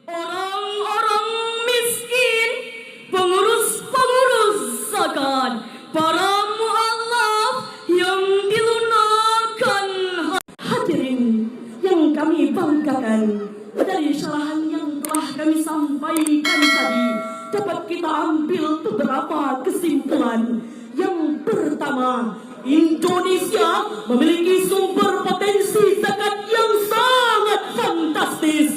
Orang-orang miskin, pengurus-pengurus zakat, para mu'alaf yang dilunakkan. Hadirin yang kami banggakan, dari syarahan yang telah kami sampaikan tadi dapat kita ambil beberapa kesimpulan. Yang pertama, Indonesia memiliki sumber potensi zakat yang sangat fantastis.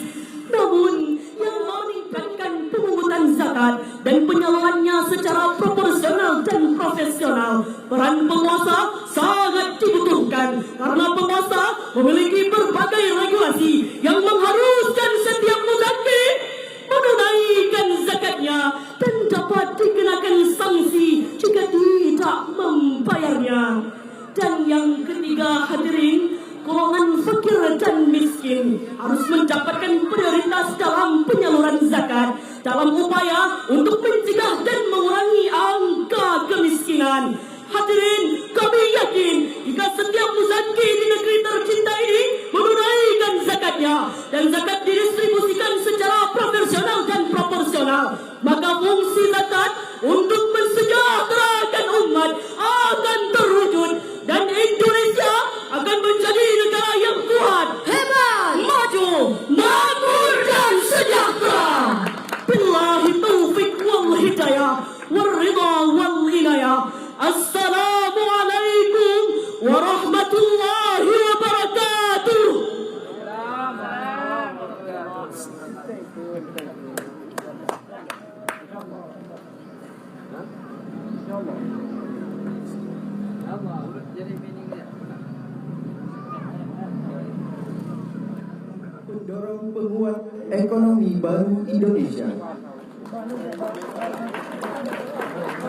Namun, yang meningkatkan pemungutan zakat dan penyalurannya secara proporsional dan profesional, peran penguasa sangat dibutuhkan karena penguasa memiliki berbagai regulasi yang mengharuskan setiap muzaki menunaikan zakatnya dan dapat dikenakan sanksi jika tidak membayarnya. Dan yang ketiga, hadirin, golongan fakir dan miskin harus mendapatkan prioritas dalam penyaluran zakat dalam upaya untuk mencegah dan mengurangi angka kemiskinan. Hadirin, kami yakin jika setiap muzaki di negeri tercinta ini menunaikan zakatnya dan zakat didistribusikan secara profesional dan proporsional, maka fungsi zakat untuk mensejahterakan umat akan terwujud dan Indonesia akan menjadi negara yang kuat, hebat, maju, makmur dan sejahtera. Billahi taufiq wal hidayah wal ridha wal inayah. Assalamualaikum warahmatullahi wabarakatuh. Pendorong penguat ekonomi baru Indonesia.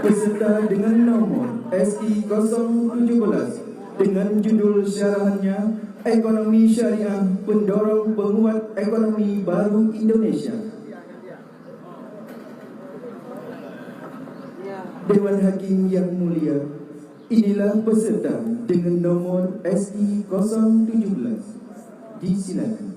Peserta dengan nomor SI 017 dengan judul syarahannya Ekonomi Syariah Pendorong Penguat Ekonomi Baru Indonesia. Dewan Hakim yang mulia, inilah peserta dengan nomor SI 017. Disilakan.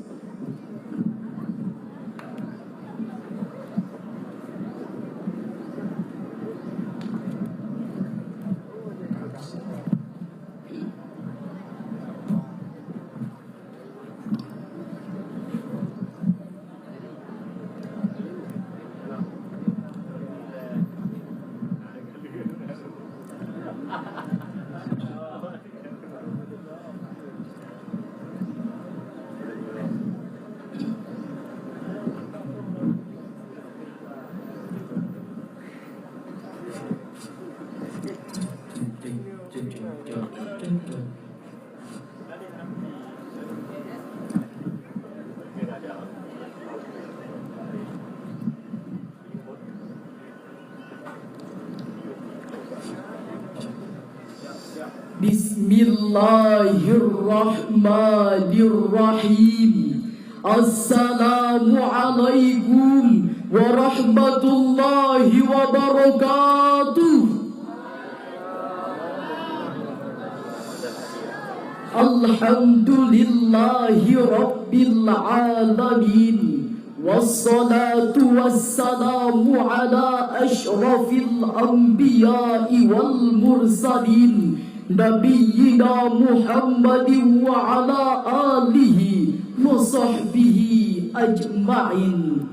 Bismillahirrahmanirrahim. Assalamualaikum warahmatullahi wabarakatuh. Alhamdulillahi rabbil alamin. Wassalatu wassalamu ala ashrafil anbiya'i wal mursalin Nabiyyina Muhammadin wa ala alihi wa sahbihi ajma'in.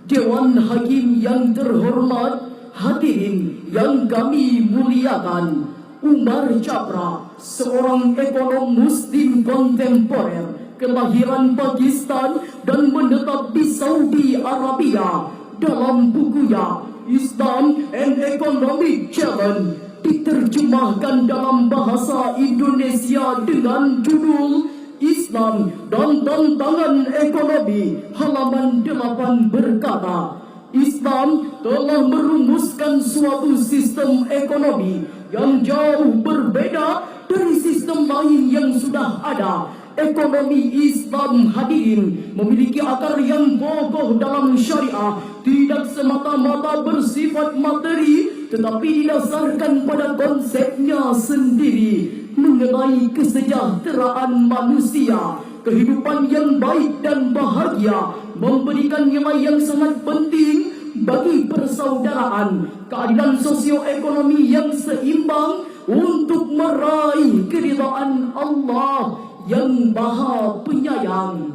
Dewan Hakim yang terhormat, hadirin yang kami muliakan, Umar Japra, seorang ekonom muslim kontemporer kelahiran Pakistan dan menetap di Saudi Arabia, dalam bukunya Islam and Economic Challenge diterjemahkan dalam bahasa Indonesia dengan judul Islam dan Tantangan Ekonomi, halaman 8 berkata, Islam telah merumuskan suatu sistem ekonomi yang jauh berbeda dari sistem lain yang sudah ada. Ekonomi Islam, hadirin, memiliki akar yang kokoh dalam syariah, tidak semata-mata bersifat materi, tetapi didasarkan pada konsepnya sendiri mengenai kesejahteraan manusia, kehidupan yang baik dan bahagia, memberikan nilai yang sangat penting bagi persaudaraan, keadilan sosioekonomi yang seimbang untuk meraih keridhaan Allah yang Maha Penyayang.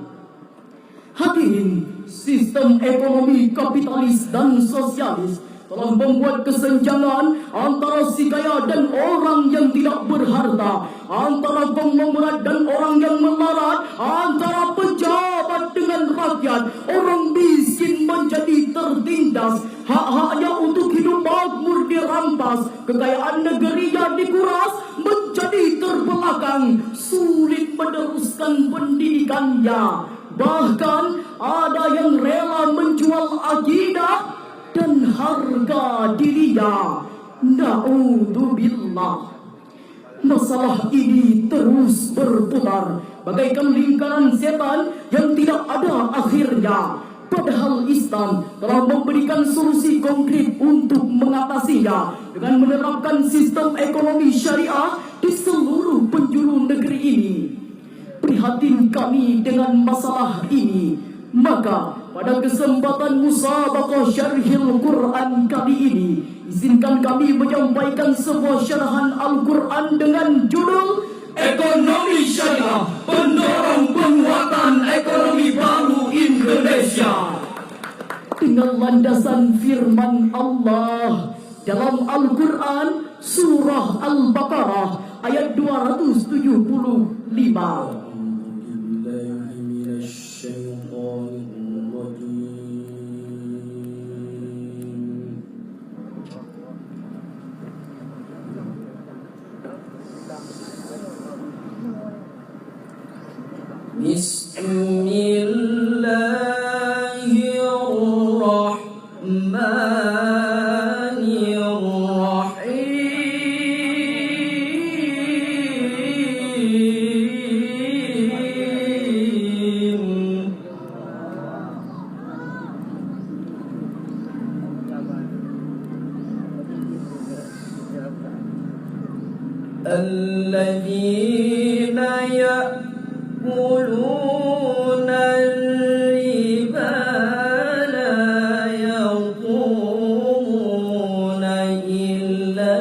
Hadirin, sistem ekonomi kapitalis dan sosialis telah membuat kesenjangan antara si kaya dan orang yang tidak berharta, antara konglomerat dan orang yang melarat, antara pejabat dengan rakyat. Orang miskin menjadi tertindas, hak-haknya untuk hidup makmur dirampas, kekayaan negerinya dikuras, menjadi terbelakang, sulit meneruskan pendidikannya. Bahkan ada yang rela menjual akidah dan harga dirinya. Na'udzubillah. Masalah ini terus berputar bagaikan lingkaran setan yang tidak ada akhirnya. Padahal Islam telah memberikan solusi konkret untuk mengatasinya dengan menerapkan sistem ekonomi syariah di seluruh penjuru negeri ini. Prihatin kami dengan masalah ini, maka pada kesempatan musabaqah syarhil Quran kali ini, izinkan kami menyampaikan sebuah syarahan Al-Quran dengan judul Ekonomi Syariah, Pendorong Penguatan Ekonomi Baru Indonesia, dengan landasan firman Allah dalam Al-Quran Surah Al-Baqarah ayat 275. الذين يأكلون الربا لا يقومون إلا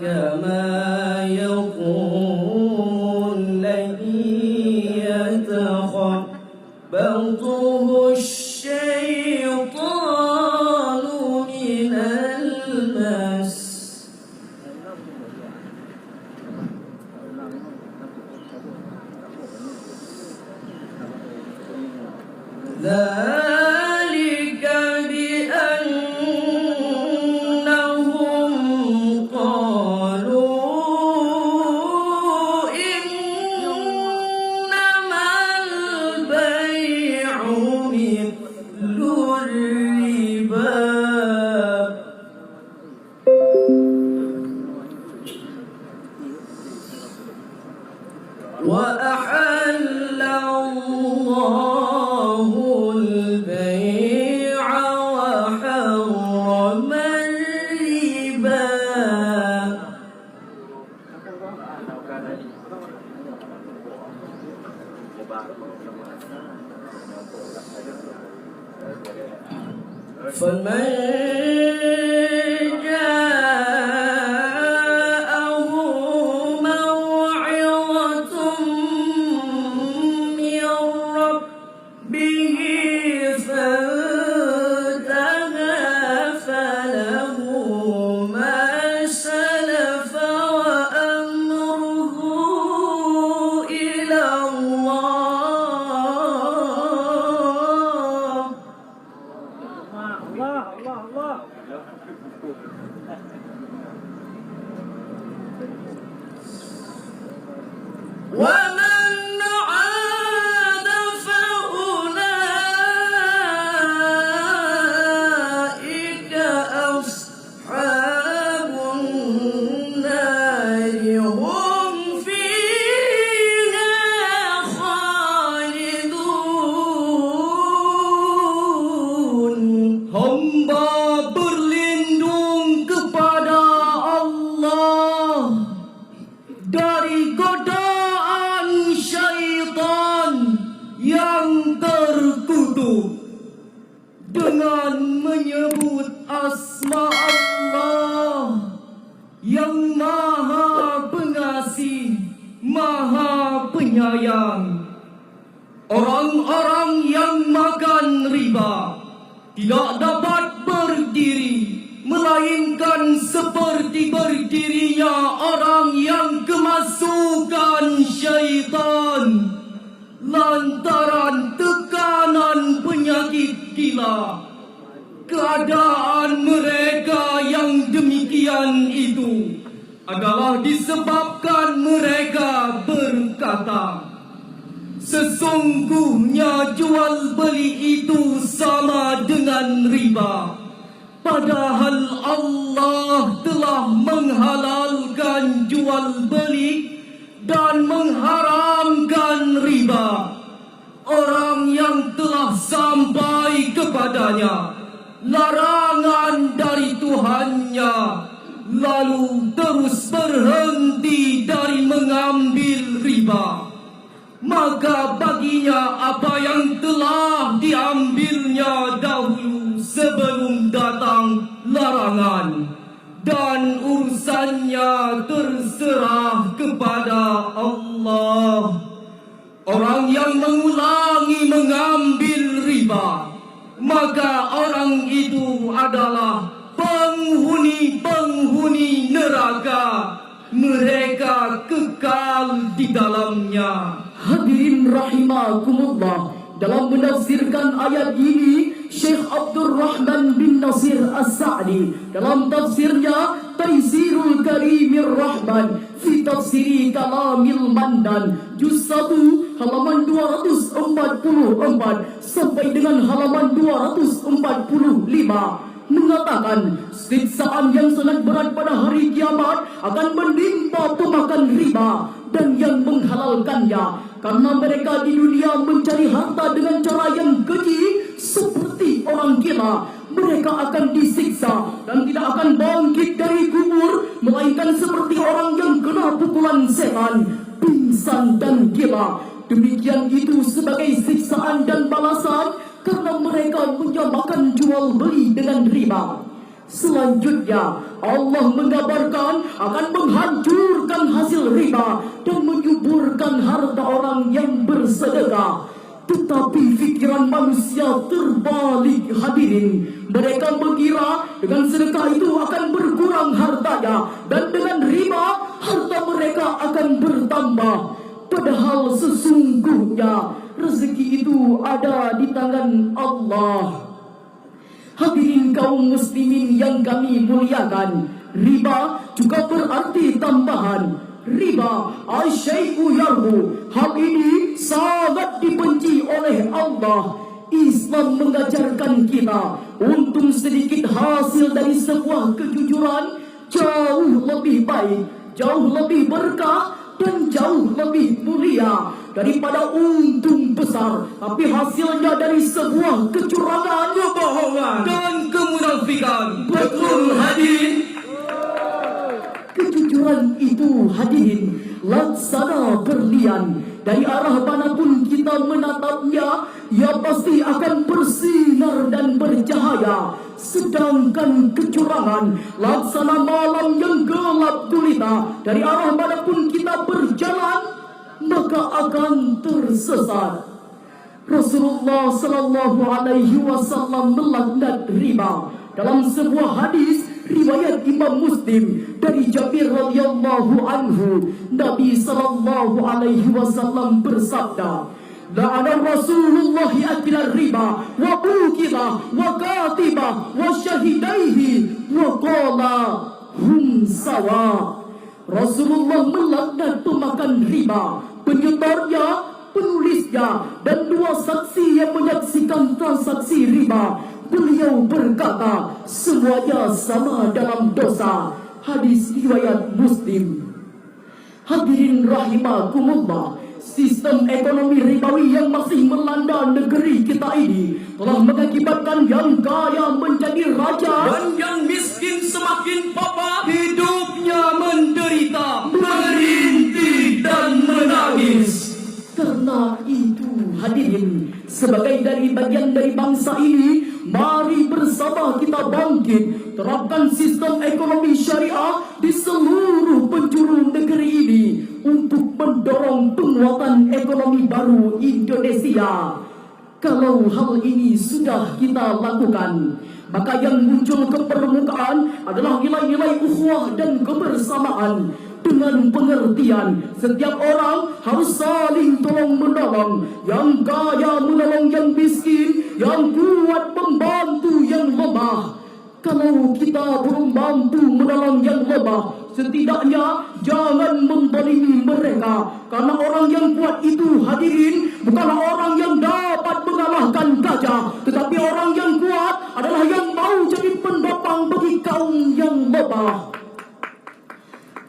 كما يقوم الذي يتخبطه الشيطان من المس. ذلك بأنهم قالوا إنما البيع مثل الربا وأحل الله البيع وحرم الربا فمن جاءه موعظة من ربه فانتهى فله ما سلف وأمره إلى الله. ومن عاد فأولئك yang terkutuk dengan menyebut asma Allah yang Maha Pengasih, Maha Penyayang. Orang-orang yang makan riba tidak dapat berdiri, melainkan seperti berdirinya orang yang kemasukan syaitan lantaran tekanan penyakit gila. Keadaan mereka yang demikian itu adalah disebabkan mereka berkata, sesungguhnya jual beli itu sama dengan riba. Padahal Allah telah menghalalkan jual beli dan mengharamkan riba. Orang yang telah sampai kepadanya larangan dari Tuhannya, lalu terus berhenti dari mengambil riba, maka baginya apa yang telah diambilnya dahulu sebelum datang larangan, dan urusannya terserah kepada Allah. Orang yang mengulangi mengambil riba, maka orang itu adalah penghuni-penghuni neraka. Mereka kekal di dalamnya. Hadirin rahimakumullah, dalam menafsirkan ayat ini, Syekh Abdul Rahman bin Nasir As-Sa'di dalam tafsirnya Taisirul Karimir Rahman fi Tafsiri Kalamil Mandan juz 1 halaman 244 sampai dengan halaman 245 mengatakan, siksaan yang sangat berat pada hari kiamat akan menimpa pemakan riba dan yang menghalalkannya, karena mereka di dunia mencari harta dengan cara yang keji seperti orang gila. Mereka akan disiksa dan tidak akan bangkit dari kubur, melainkan seperti orang yang kena pukulan setan, pingsan dan gila. Demikian itu sebagai siksaan dan balasan karena mereka menyamakan jual beli dengan riba. Selanjutnya, Allah mengabarkan akan menghancurkan hasil riba dan menyuburkan harta orang yang bersedekah. Tetapi fikiran manusia terbalik, hadirin. Mereka mengira dengan sedekah itu akan berkurang hartanya, dan dengan riba harta mereka akan bertambah. Padahal sesungguhnya rezeki itu ada di tangan Allah. Hadirin kaum muslimin yang kami muliakan, riba juga berarti tambahan. Riba asyai'u yarbu. Hal ini sangat dibenci oleh Allah. Islam mengajarkan kita untung sedikit hasil dari sebuah kejujuran jauh lebih baik, jauh lebih berkah dan jauh lebih mulia daripada untung besar tapi hasilnya dari sebuah kecurangan, kebohongan dan kemunafikan. Betul hadirin? Kejujuran itu, hadirin, laksana berlian. Dari arah manapun kita menatapnya, ia pasti akan bersinar dan bercahaya. Sedangkan kecurangan, laksana malam yang gelap gulita. Dari arah manapun kita berjalan, maka akan tersesat. Rasulullah sallallahu alaihi wasallam melaknat riba. Dalam sebuah hadis riwayat Imam Muslim dari Jabir radhiyallahu anhu, Nabi sallallahu alaihi wasallam bersabda, la'ana Rasulullah akila riba wa ukila wa katiba wa syahidaihi wa qala hum sawa. Rasulullah melaknat pemakan riba, penyetornya, penulisnya, dan dua saksi yang menyaksikan transaksi riba. Beliau berkata, semuanya sama dalam dosa. Hadis riwayat Muslim. Hadirin rahimakumullah, sistem ekonomi ribawi yang masih melanda negeri kita ini telah mengakibatkan yang kaya menjadi raja dan yang miskin semakin papa, hidupnya menderita, merintih dan menangis. Karena itu hadirin, Sebagai bagian dari bangsa ini, mari bersama kita bangkit, terapkan sistem ekonomi syariah di seluruh penjuru negeri ini untuk mendorong penguatan ekonomi baru Indonesia. Kalau hal ini sudah kita lakukan, maka yang muncul ke permukaan adalah nilai-nilai ukhuwah dan kebersamaan. Dengan pengertian, setiap orang harus saling tolong-menolong. Yang kaya menolong yang miskin, yang kuat membantu yang lemah. Kalau kita belum mampu menolong yang lemah, setidaknya jangan menzalimi mereka. Karena orang yang kuat itu, hadirin, bukanlah orang yang dapat mengalahkan gajah, tetapi orang yang kuat adalah yang mau jadi pendopang bagi kaum yang lemah.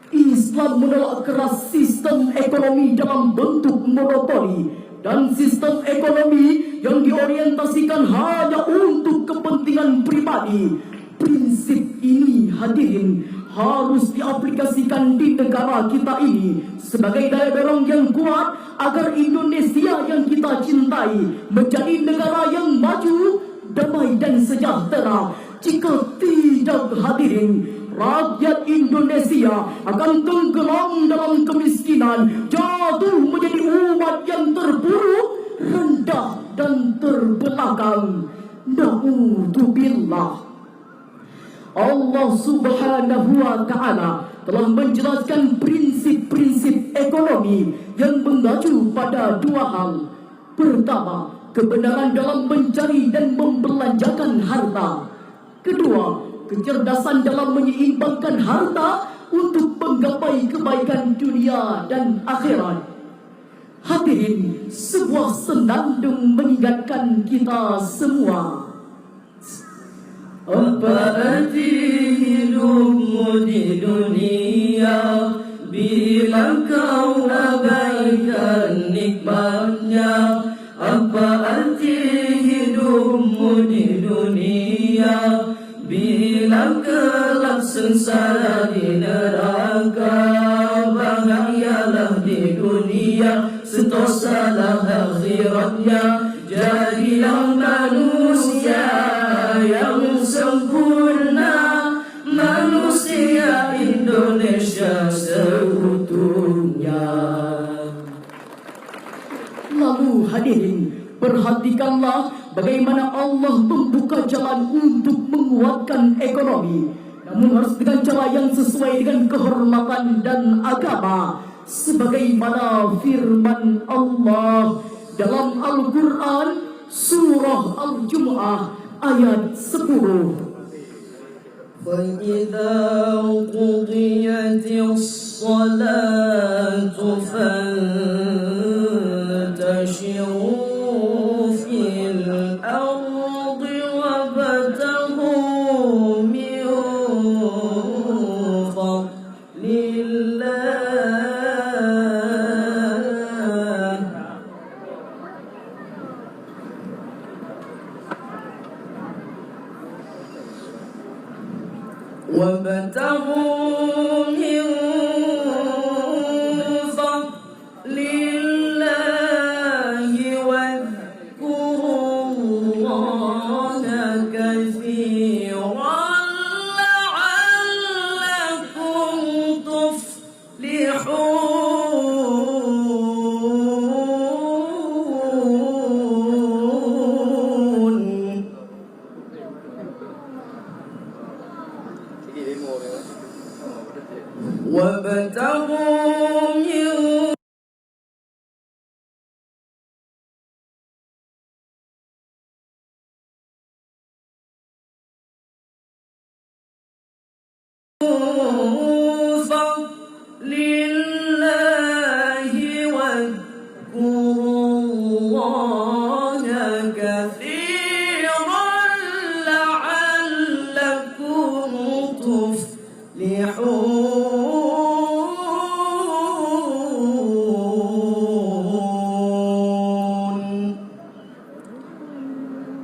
Islam menolak keras sistem ekonomi dalam bentuk monopoli dan sistem ekonomi yang diorientasikan hanya untuk kepentingan pribadi. Prinsip ini, hadirin, harus diaplikasikan di negara kita ini sebagai daya dorong yang kuat agar Indonesia yang kita cintai menjadi negara yang maju, damai dan sejahtera. Jika tidak, hadirin, rakyat Indonesia akan tenggelam dalam kemiskinan, jatuh menjadi umat yang terpuruk, rendah dan terbelakang. Na'udzubillah. Allah Subhanahu wa Ta'ala telah menjelaskan prinsip-prinsip ekonomi yang mengacu pada dua hal. Pertama, kebenaran dalam mencari dan membelanjakan harta. Kedua, kecerdasan dalam menyeimbangkan harta untuk menggapai kebaikan dunia dan akhirat. Hadirin, sebuah senandung mengingatkan kita semua. Apa arti hidupmu di dunia bila kau abaikan nikmatnya? Apa arti hidupmu di dunia bila kelak sengsara di neraka? Bahagialah di dunia, sentosalah akhiratnya. Jadilah manusia yang sempurna, manusia Indonesia seutuhnya. Lalu hadirin, perhatikanlah bagaimana Allah membuka jalan untuk menguatkan ekonomi, namun harus dengan cara yang sesuai dengan kehormatan dan agama, sebagaimana firman Allah dalam Al-Quran surah Al-Jumu'ah ayat 10. فَإِذَا قُضِيَتِ الصَّلَاةُ فَانتَشِرُوا فِي الْأَرْضِ وَابْتَغُوا مِنْ فَضْلِ اللَّهِ. وابتغوا من فضل الله واذكروا الله كثيرا لعلكم تفلحون. وابتغوا من فضل الله واذكروا الله كثيرا لعلكم تفلحون.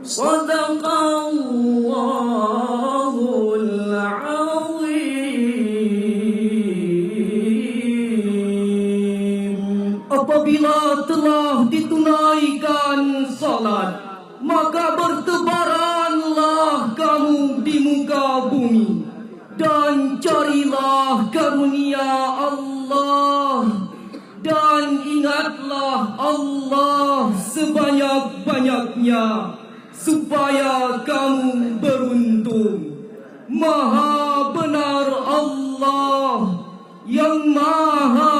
صدق الله العظيم. Apabila telah ditunaikan salat, salat, maka bertebaranlah kamu di muka bumi dan carilah karunia Allah, dan ingatlah Allah sebanyak-banyaknya supaya kamu beruntung. Maha benar Allah yang maha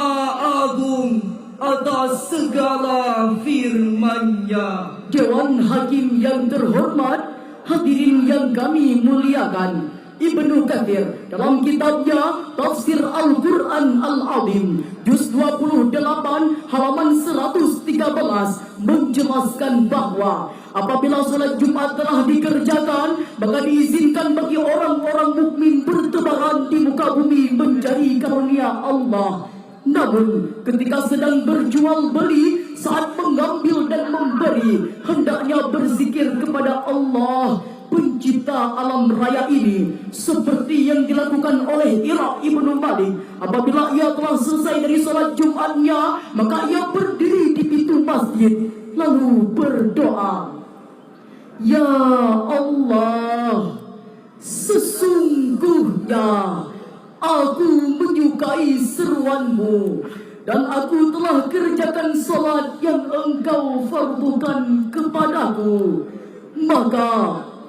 agung atas segala firman-Nya. Dewan Hakim yang terhormat, hadirin yang kami muliakan, Ibnu Katsir dalam kitabnya Tafsir Al-Quran Al-Azim juz 28 halaman 113 menjelaskan bahwa apabila salat Jumat telah dikerjakan, maka diizinkan bagi orang-orang mukmin bertebaran di muka bumi mencari karunia Allah. Namun ketika sedang berjual beli, saat mengambil dan memberi, hendaknya berzikir kepada Allah pencipta alam raya ini, seperti yang dilakukan oleh Ira Ibnu Malik. Apabila ia telah selesai dari salat Jumatnya, maka ia berdiri di pintu masjid lalu berdoa, "Ya Allah, sesungguhnya aku menyukai seruanmu dan aku telah kerjakan salat yang engkau fardukan kepadaku. Maka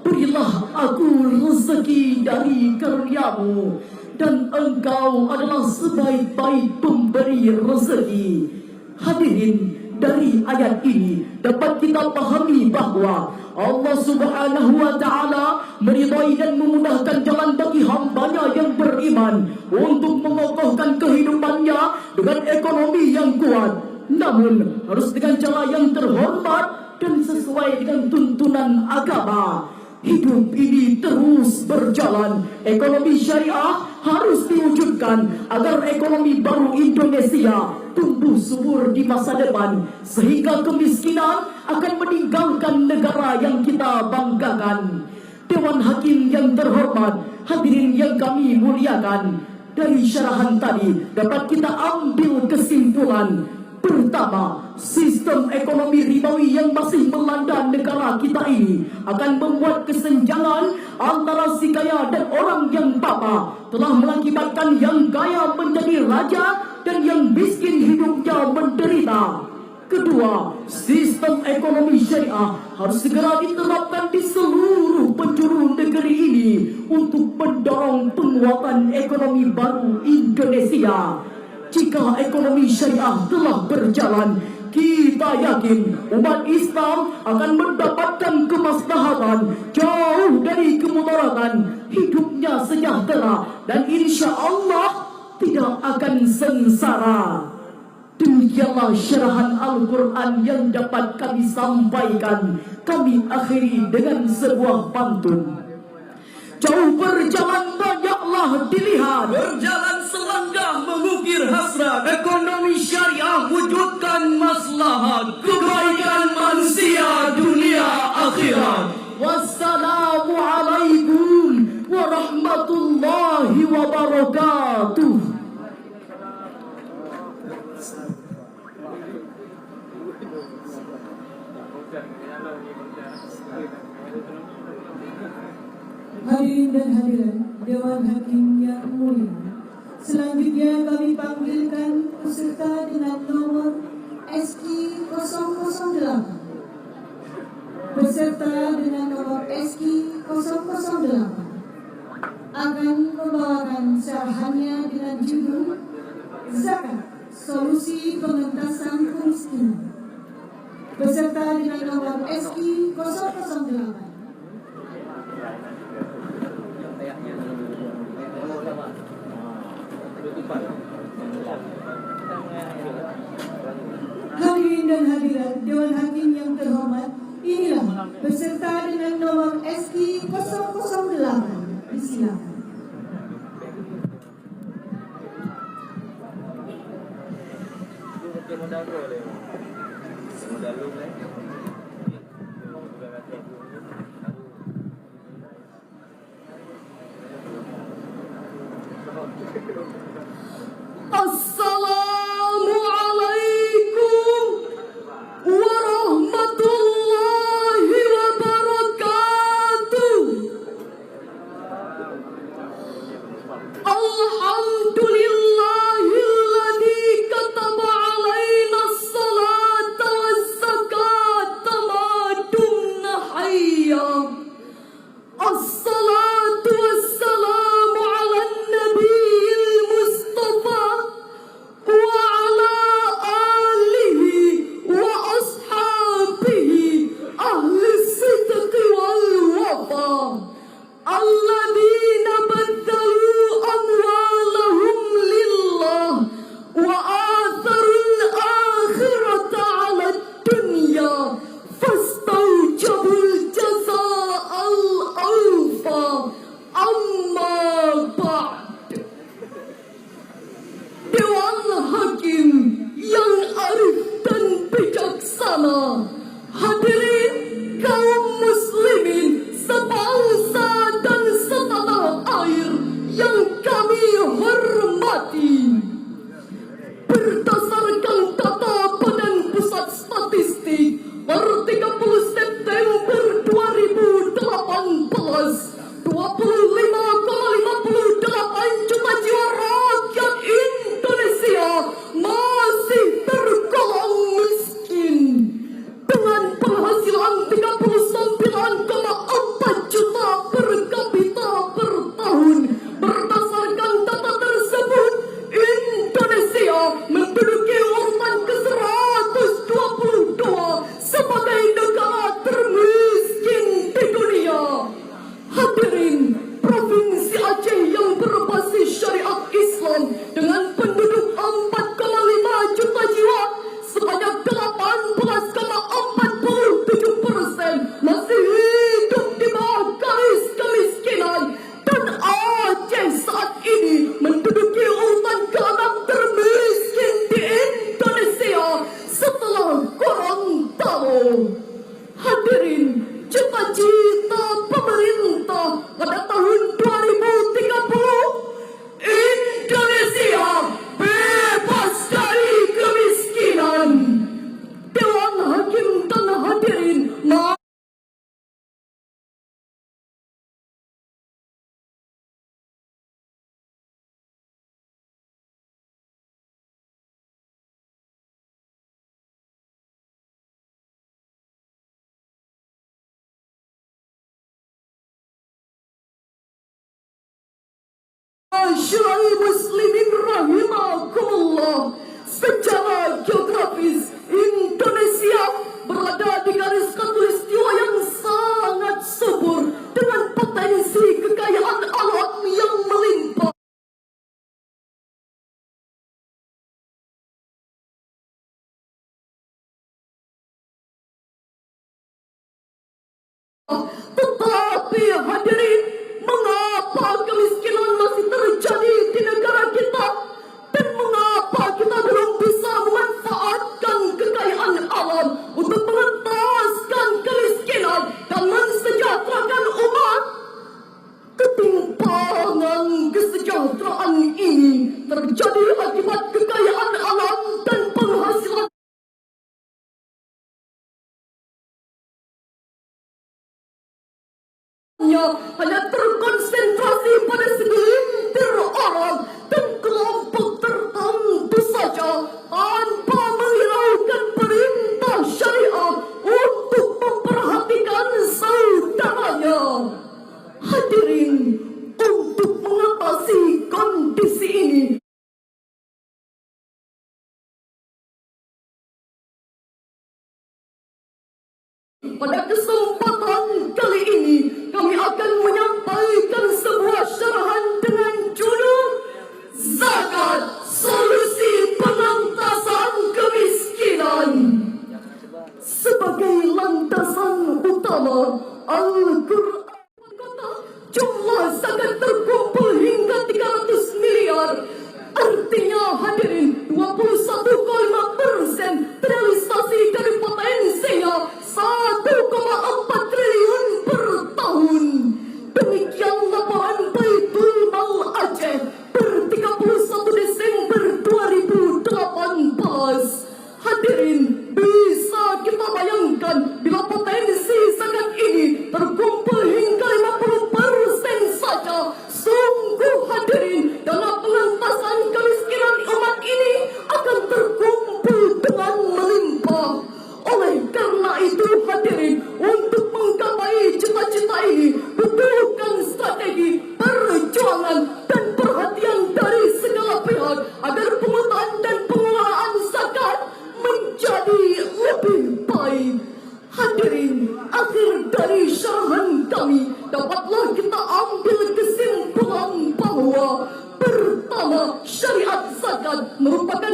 berilah aku rezeki dari karuniamu, dan engkau adalah sebaik-baik pemberi rezeki." Hadirin, dari ayat ini dapat kita pahami bahwa Allah Subhanahu wa Ta'ala meridai dan memudahkan jalan bagi hambanya yang beriman untuk mengokohkan kehidupannya dengan ekonomi yang kuat, namun harus dengan cara yang terhormat dan sesuai dengan tuntunan agama. Hidup ini terus berjalan. Ekonomi syariah harus diwujudkan agar ekonomi baru Indonesia tumbuh subur di masa depan, sehingga kemiskinan akan meninggalkan negara yang kita banggakan. Dewan Hakim yang terhormat, hadirin yang kami muliakan, dari syarahan tadi dapat kita ambil kesimpulan. Pertama, sistem ekonomi ribawi yang masih melanda negara kita ini akan membuat kesenjangan antara si kaya dan orang yang papa, telah mengakibatkan yang kaya menjadi raja dan yang miskin hidupnya menderita. Kedua, sistem ekonomi syariah harus segera diterapkan di seluruh penjuru negeri ini untuk mendorong penguatan ekonomi baru Indonesia. Jika ekonomi syariah telah berjalan, kita yakin umat Islam akan mendapatkan kemaslahatan jauh dari kemudaratan, hidupnya sejahtera, dan insya Allah tidak akan sengsara. Demikianlah syarahan Al-Quran yang dapat kami sampaikan. Kami akhiri dengan sebuah pantun. Jauh berjalan banyaklah dilihat, Berjalan selangkah mengukir hasrat, ekonomi syariah wujudkan maslahat, kebaikan manusia dunia akhirat. Wassalamualaikum warahmatullahi wabarakatuh. Hadirin dan hadirat Dewan Hakim yang mulia, selanjutnya kami panggilkan peserta dengan nomor SQ 008. Peserta dengan nomor SQ 008 akan membawakan syarahannya dengan judul Zakat, Solusi Pengentasan Kemiskinan. Peserta dengan nomor SQ 008. Hadirin dan hadirat Dewan Hakim yang terhormat, inilah peserta dengan nomor SQ 008. Disilakan. Assalamualaikum warahmatullahi cita-cita pemerintah pada tahun 2030, Indonesia bebas dari kemiskinan. Dewan Hakim dan hadirin, Masyarakat muslimin rahimakumullah, secara geografis Indonesia berada di garis khatulistiwa yang sangat subur dengan potensi kekayaan alam yang melimpah. Tetapi hadirin, mengapa kemiskinan masih terjadi di negara kita? Dan mengapa kita belum bisa memanfaatkan kekayaan alam untuk mengentaskan kemiskinan dan mensejahterakan umat? Ketimpangan kesejahteraan ini terjadi akibat kekayaan alam dan penghasilan hanya terkonsentrasi pada segelintir orang dan kelompok tertentu saja, tanpa menghiraukan perintah syariah untuk memperhatikan saudaranya. Hadirin, untuk mengatasi kondisi ini, pada kesempatan kali ini kami akan menyampaikan sebuah syarahan dengan judul Zakat, Solusi Pengentasan Kemiskinan. Sebagai landasan utama, Al-Quran berkata jumlah zakat terkumpul hingga 300 miliar. Artinya hadirin, 21,5% realisasi dari potensinya 1,4 triliun per tahun. Demikian laporan Baitul Mal Aceh per 31 Desember 2018. Hadirin, bisa kita bayangkan bila potensi zakat ini terkumpul hingga 50% saja. Sungguh hadirin, dana pengentasan kemiskinan umat ini akan terkumpul dengan melimpah. Oleh karena itu hadirin, untuk menggapai cita-cita ini butuhkan strategi, perjuangan dan perhatian dari segala pihak agar pungutan dan pengelolaan zakat menjadi lebih baik. Hadirin, akhir dari syarahan kami dapatlah kita ambil kesimpulan bahwa pertama, syariat zakat merupakan